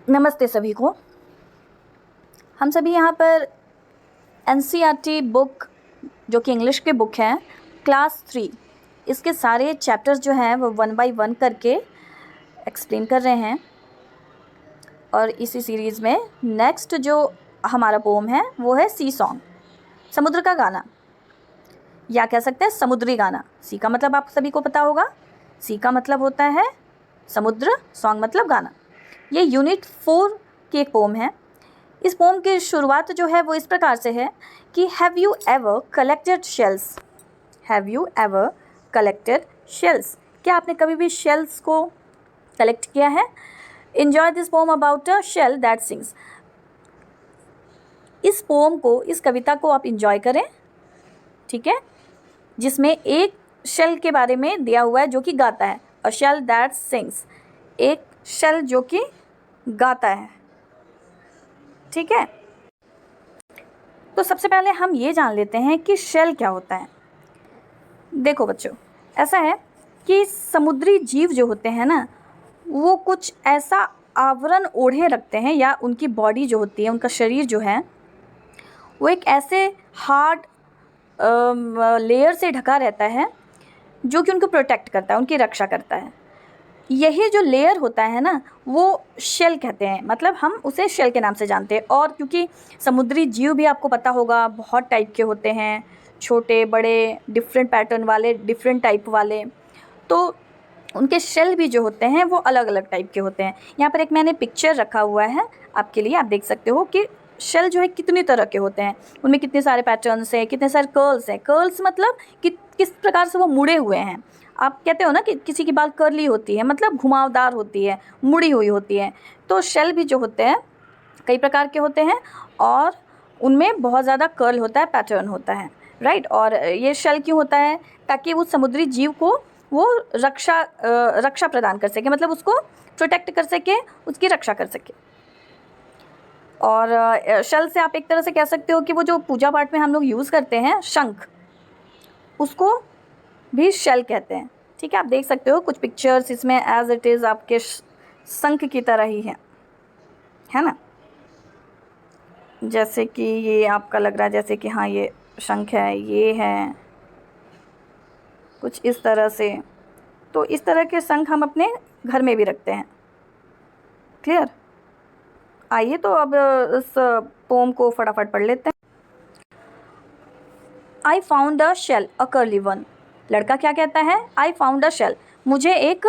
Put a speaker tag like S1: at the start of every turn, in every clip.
S1: नमस्ते सभी को। हम सभी यहाँ पर एनसीईआरटी बुक जो कि इंग्लिश के बुक हैं क्लास 3, इसके सारे चैप्टर्स जो हैं वो 1 बाय 1 करके एक्सप्लेन कर रहे हैं। और इसी सीरीज़ में नेक्स्ट जो हमारा पोम है वो है सी सॉन्ग, समुद्र का गाना, या कह सकते हैं समुद्री गाना। सी का मतलब आप सभी को पता होगा, सी का मतलब होता है समुद्र, सॉन्ग मतलब गाना। ये यूनिट 4 की एक पोम है। इस पोम की शुरुआत जो है वो इस प्रकार से है कि have you ever collected shells. Have you ever collected shells, क्या आपने कभी भी शेल्स को कलेक्ट किया है? Enjoy this poem about a shell that sings. इस पोम को, इस कविता को आप इन्जॉय करें, ठीक है, जिसमें एक शेल के बारे में दिया हुआ है जो कि गाता है। अ शेल दैट सिंग्स, एक शेल जो कि गाता है, ठीक है। तो सबसे पहले हम ये जान लेते हैं कि शेल क्या होता है। देखो बच्चों, ऐसा है कि समुद्री जीव जो होते हैं ना, वो कुछ ऐसा आवरण ओढ़े रखते हैं, या उनकी बॉडी जो होती है, उनका शरीर जो है वो एक ऐसे हार्ड लेयर से ढका रहता है जो कि उनको प्रोटेक्ट करता है, उनकी रक्षा करता है। यही जो लेयर होता है ना, वो शेल कहते हैं, मतलब हम उसे शेल के नाम से जानते हैं। और क्योंकि समुद्री जीव भी आपको पता होगा बहुत टाइप के होते हैं, छोटे बड़े, डिफरेंट पैटर्न वाले, डिफरेंट टाइप वाले, तो उनके शेल भी जो होते हैं वो अलग अलग टाइप के होते हैं। यहाँ पर एक मैंने पिक्चर रखा हुआ है आपके लिए, आप देख सकते हो कि शेल जो है कितनी तरह के होते हैं, उनमें कितने सारे पैटर्न्स हैं, कितने सारे कर्ल्स हैं। कर्ल्स मतलब कि किस प्रकार से वो मुड़े हुए हैं। आप कहते हो ना कि किसी की बाल कर्ली होती है, मतलब घुमावदार होती है, मुड़ी हुई होती है। तो शेल भी जो होते हैं कई प्रकार के होते हैं, और उनमें बहुत ज़्यादा कर्ल होता है, पैटर्न होता है, राइट। और ये शेल क्यों होता है? ताकि उस समुद्री जीव को वो रक्षा प्रदान कर सके, मतलब उसको प्रोटेक्ट कर सके, उसकी रक्षा कर सके। और शेल से आप एक तरह से कह सकते हो कि वो जो पूजा पाठ में हम लोग यूज़ करते हैं शंख, उसको भी शेल कहते हैं, ठीक है। आप देख सकते हो कुछ पिक्चर्स इसमें एज इट इज़ आपके शंख की तरह ही है ना। जैसे कि ये आपका लग रहा है जैसे कि हाँ ये शंख है, ये है कुछ इस तरह से। तो इस तरह के शंख हम अपने घर में भी रखते हैं। क्लियर? आइए तो अब इस पोम को फटाफट पढ़ लेते हैं। I found a shell a curly one. लड़का क्या कहता है? आई फाउंड अ शेल, मुझे एक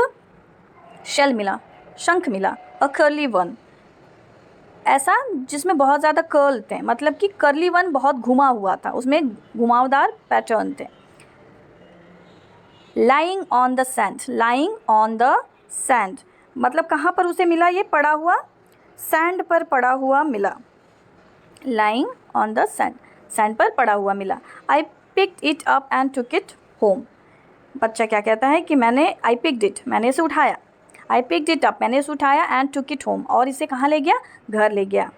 S1: शेल मिला, शंख मिला। अ कर्ली वन, ऐसा जिसमें बहुत ज़्यादा कर्ल थे, मतलब कि कर्ली वन बहुत घुमा हुआ था, उसमें घुमावदार पैटर्न थे। Lying on the sand, lying on the sand मतलब कहाँ पर उसे मिला? ये पड़ा हुआ, सैंड पर पड़ा हुआ मिला। Lying on the sand, sand पर पड़ा हुआ मिला। I picked it up and took it home. बच्चा क्या कहता है कि मैंने, आई पिक्ड इट, मैंने इसे उठाया। आई पिक्ड इट अप, मैंने इसे उठाया, एंड टुक इट होम, और इसे कहाँ ले गया? घर ले गया।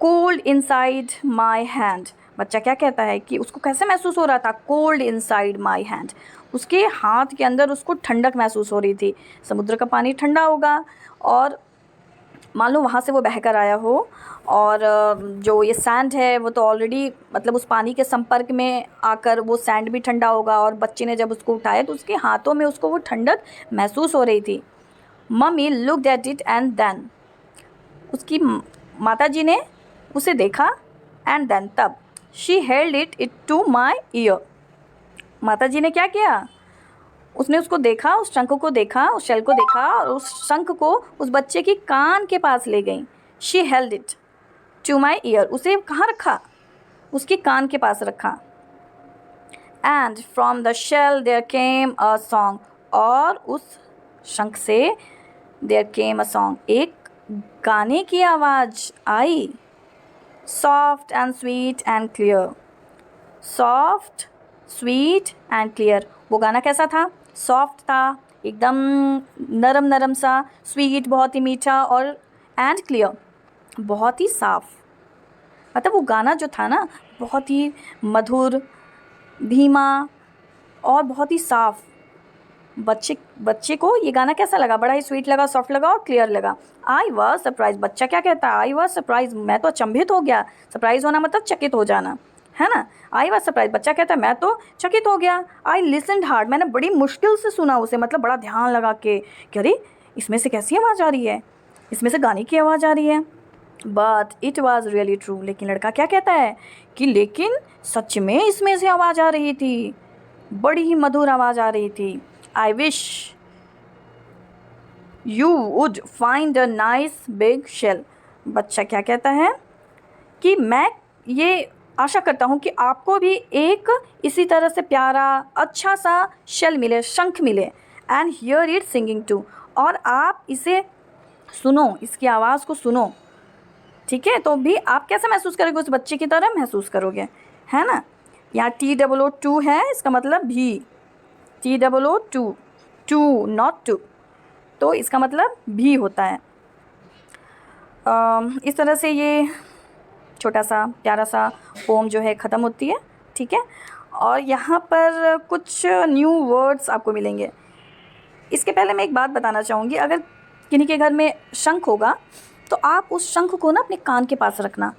S1: कोल्ड इनसाइड माई हैंड, बच्चा क्या कहता है कि उसको कैसे महसूस हो रहा था? कोल्ड इनसाइड माई हैंड, उसके हाथ के अंदर उसको ठंडक महसूस हो रही थी। समुद्र का पानी ठंडा होगा, और मान लो वहाँ से वो बहकर आया हो, और जो ये सैंड है वो तो ऑलरेडी, मतलब उस पानी के संपर्क में आकर वो सैंड भी ठंडा होगा, और बच्चे ने जब उसको उठाया तो उसके हाथों में उसको वो ठंडक महसूस हो रही थी। Mummy looked at it and then, उसकी माता जी ने उसे देखा, एंड देन तब, she held it to my ear, माता जी ने क्या किया? उसने उसको देखा, उस शंख को देखा, उस शेल को देखा, और उस शंख को उस बच्चे की कान के पास ले गई। She held it to my ear, उसे कहाँ रखा? उसकी कान के पास रखा। And from the shell there came a song, और उस शंख से देयर केम अ सॉन्ग, एक गाने की आवाज़ आई। Soft and sweet and clear, soft, sweet and clear, वो गाना कैसा था? सॉफ्ट था, एकदम नरम नरम सा, स्वीट बहुत ही मीठा, और एंड क्लियर बहुत ही साफ। मतलब वो गाना जो था ना बहुत ही मधुर, धीमा और बहुत ही साफ। बच्चे को ये गाना कैसा लगा? बड़ा ही स्वीट लगा, सॉफ्ट लगा और क्लियर लगा। आई वॉज सरप्राइज, बच्चा क्या कहता है? आई वॉज सरप्राइज, मैं तो अचंभित हो गया। सरप्राइज होना मतलब चकित हो जाना, है ना। आई वॉज सरप्राइज, बच्चा कहता है मैं तो चकित हो गया। आई लिसनड हार्ड, मैंने बड़ी मुश्किल से सुना उसे, मतलब बड़ा ध्यान लगा के कि अरे इसमें से कैसी आवाज़ आ रही है, इसमें से गाने की आवाज़ आ रही है। But it was really true, लेकिन लड़का क्या कहता है कि लेकिन सच में इसमें से आवाज़ आ रही थी, बड़ी ही मधुर आवाज़ आ रही थी। I wish you would find a nice big shell, बच्चा क्या कहता है कि मैं ये आशा करता हूँ कि आपको भी एक इसी तरह से प्यारा अच्छा सा शेल मिले, शंख मिले। And hear it singing too, और आप इसे सुनो, इसकी आवाज़ को सुनो, ठीक है। तो भी आप कैसे महसूस करोगे? उस बच्चे की तरह महसूस करोगे, है ना। यहाँ TOO है, इसका मतलब भी, TOO, टू नॉट टू, तो इसका मतलब भी होता है। इस तरह से ये छोटा सा प्यारा सा पोम जो है ख़त्म होती है, ठीक है। और यहाँ पर कुछ न्यू वर्ड्स आपको मिलेंगे। इसके पहले मैं एक बात बताना चाहूँगी, अगर किन्हीं के घर में शंख होगा तो आप उस शंख को ना अपने कान के पास रखना।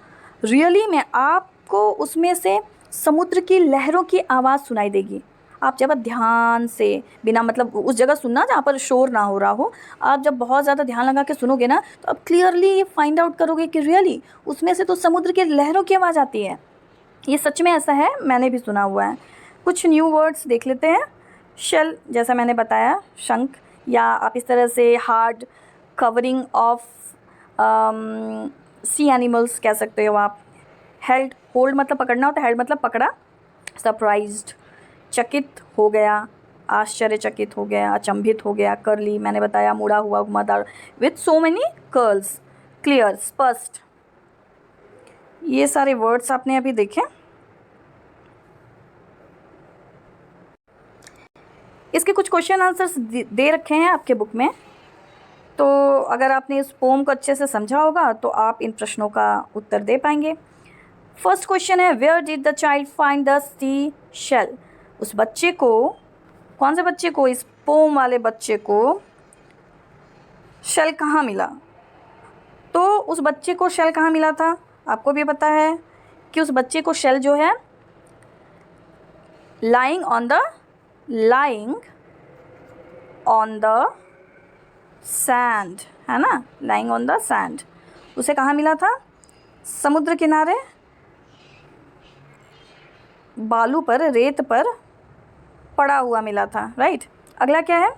S1: रियली में आपको उसमें से समुद्र की लहरों की आवाज़ सुनाई देगी। आप जब ध्यान से, बिना मतलब उस जगह सुनना जहाँ पर शोर ना हो रहा हो, आप जब बहुत ज़्यादा ध्यान लगा के सुनोगे ना तो आप क्लियरली ये फाइंड आउट करोगे कि रियली उसमें से तो समुद्र की लहरों की आवाज़ आती है। ये सच में ऐसा है, मैंने भी सुना हुआ है। कुछ न्यू वर्ड्स देख लेते हैं। शेल, जैसा मैंने बताया, शंख, या आप इस तरह से hard covering of sea animals कह सकते हो आप। हेल्ड, होल्ड मतलब पकड़ना होता है, हेल्ड मतलब पकड़ा। सरप्राइज्ड, चकित हो गया, आश्चर्यचकित हो गया, अचंभित हो गया। कर्ली, मैंने बताया मुड़ा हुआ, घुमावदार, with so many curls. Clear, स्पष्ट। ये सारे वर्ड्स आपने अभी देखे। इसके कुछ क्वेश्चन आंसर्स दे रखे हैं आपके बुक में, तो अगर आपने इस पोम को अच्छे से समझा होगा तो आप इन प्रश्नों का उत्तर दे पाएंगे। फर्स्ट क्वेश्चन है, where did the child find the sea shell? उस बच्चे को, कौन से बच्चे को? इस पोम वाले बच्चे को शेल कहाँ मिला? तो उस बच्चे को शेल कहाँ मिला था? आपको भी पता है कि उस बच्चे को शेल जो है lying on the sand, है ना, lying on the sand। उसे कहाँ मिला था? समुद्र किनारे, बालू पर, रेत पर पड़ा हुआ मिला था, राइट। अगला क्या है?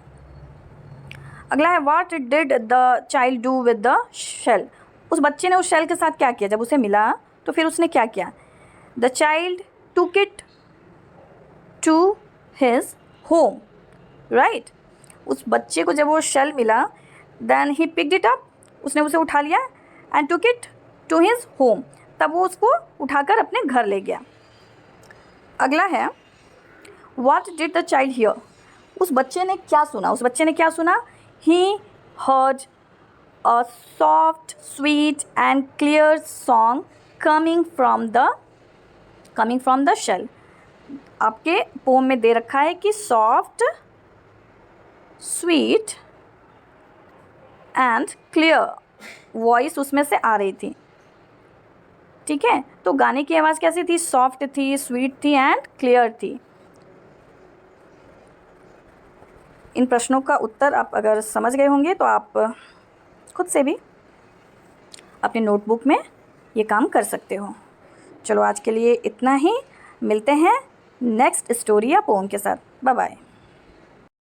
S1: अगला है, what did the child do with the shell? उस बच्चे ने उस शेल के साथ क्या किया? जब उसे मिला तो फिर उसने क्या किया? The child took it to his home, right. उस बच्चे को जब वो शेल मिला, then he picked it up, उसने उसे उठा लिया, एंड टूक इट टू हिज होम, तब वो उसको उठाकर अपने घर ले गया। अगला है, what did the child here? उस बच्चे ने क्या सुना? उस बच्चे ने क्या सुना? He heard a soft, sweet and clear song coming from the shell. आपके पोम में दे रखा है कि soft, sweet and clear voice उसमें से आ रही थी, ठीक है। तो गाने की आवाज़ कैसी थी? सॉफ्ट थी, स्वीट थी एंड क्लियर थी। इन प्रश्नों का उत्तर आप अगर समझ गए होंगे तो आप खुद से भी अपने नोटबुक में ये काम कर सकते हो। चलो आज के लिए इतना ही, मिलते हैं नेक्स्ट स्टोरी या पोम के साथ। Bye bye.